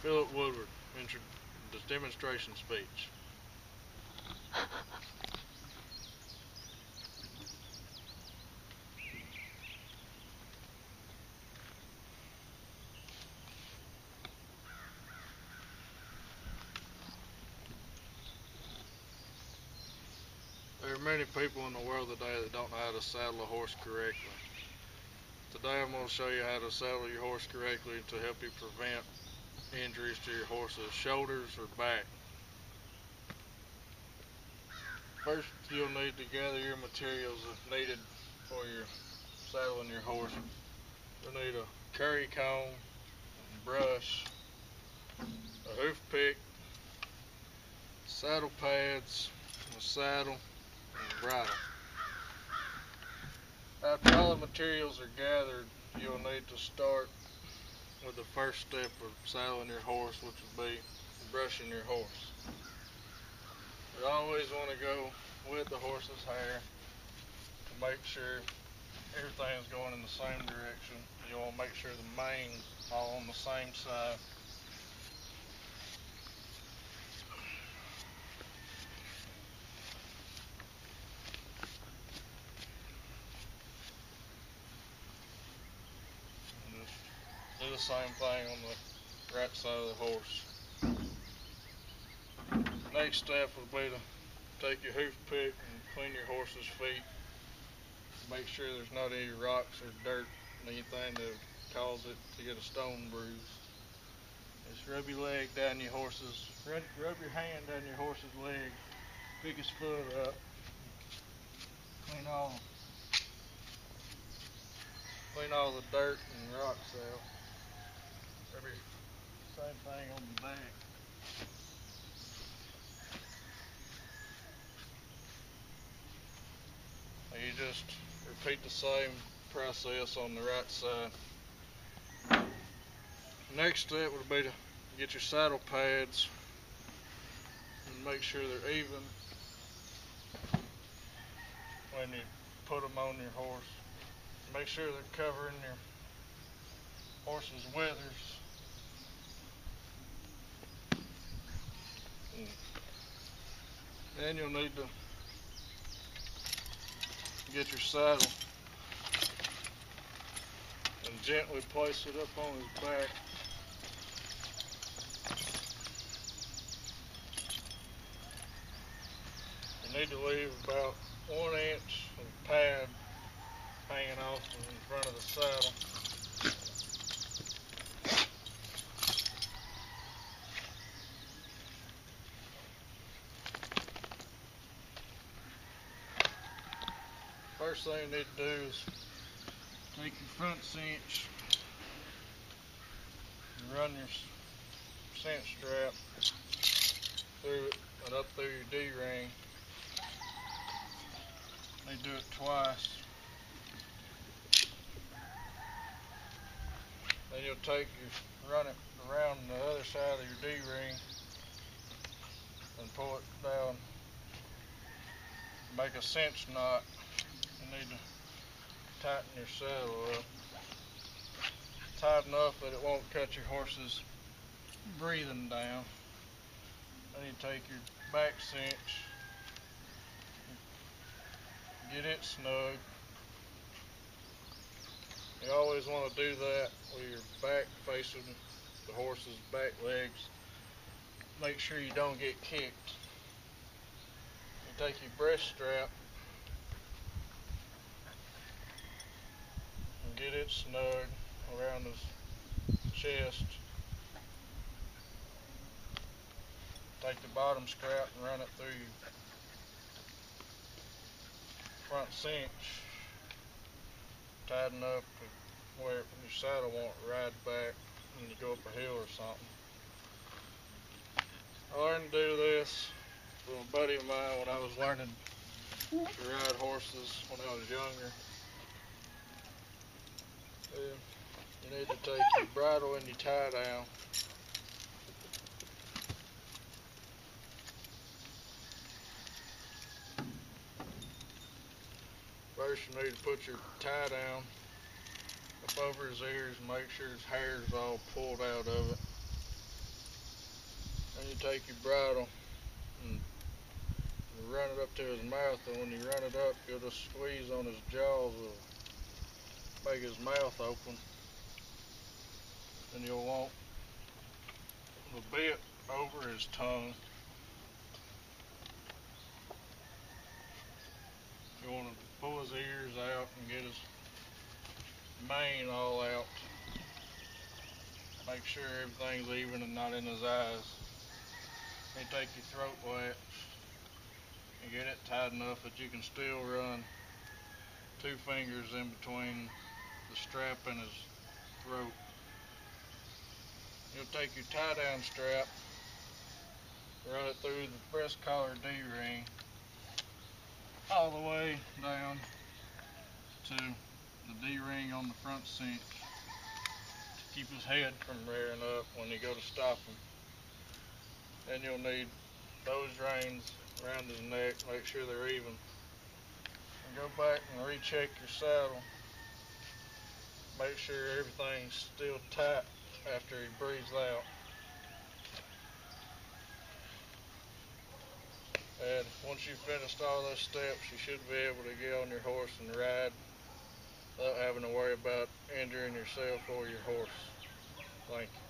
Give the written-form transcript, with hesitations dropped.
Philip Woodward, the demonstration speech. There are many people in the world today that don't know how to saddle a horse correctly. Today I'm going to show you how to saddle your horse correctly to help you prevent injuries to your horse's shoulders or back. First, you'll need to gather your materials if needed for your saddling your horse. You'll need a curry comb, brush, a hoof pick, saddle pads, a saddle, and a bridle. After all the materials are gathered, you'll need to start with the first step of saddling your horse, which would be brushing your horse. You always want to go with the horse's hair to make sure everything's going in the same direction. You want to make sure the mane's all on the same side. And just do the same thing on the right side of the horse. Next step would be to take your hoof pick and clean your horse's feet. Make sure there's not any rocks or dirt, anything to cause it to get a stone bruise. Just rub your leg down your horse's, rub your hand down your horse's leg, pick his foot up, clean all the dirt and rocks out. Same thing on the back. And you just repeat the same process on the right side. Next step would be to get your saddle pads and make sure they're even when you put them on your horse. Make sure they're covering your horse's withers. Then you'll need to get your saddle and gently place it up on his back. You need to leave about 1 inch of pad hanging off in front of the saddle. First thing you need to do is take your front cinch and run your cinch strap through it and up through your D-ring. You need to do it twice. Then you'll run it around the other side of your D-ring and pull it down. Make a cinch knot. You need to tighten your saddle up. Tight enough that it won't cut your horse's breathing down. Then you take your back cinch, get it snug. You always want to do that with your back facing the horse's back legs. Make sure you don't get kicked. You take your breast strap and get it snug around his chest. Take the bottom strap and run it through your front cinch. Tighten up to where your saddle won't ride back when you go up a hill or something. I learned to do this from a buddy of mine when I was learning to ride horses when I was younger. You need to take your bridle and your tie down. First you need to put your tie down up over his ears and make sure his hair is all pulled out of it. Then you take your bridle and you run it up to his mouth, and when you run it up, you'll just squeeze on his jaws, it'll make his mouth open. And you'll want the bit over his tongue. You want to pull his ears out and get his mane all out. Make sure everything's even and not in his eyes. Then take your throat wax and get it tight enough that you can still run 2 fingers in between the strap and his throat. You'll take your tie-down strap, run it through the breast collar D-ring all the way down to the D-ring on the front cinch to keep his head from rearing up when you go to stop him. Then you'll need those reins around his neck, make sure they're even. And go back and recheck your saddle. Make sure everything's still tight after he breathes out. And once you've finished all those steps, you should be able to get on your horse and ride without having to worry about injuring yourself or your horse. Thank you.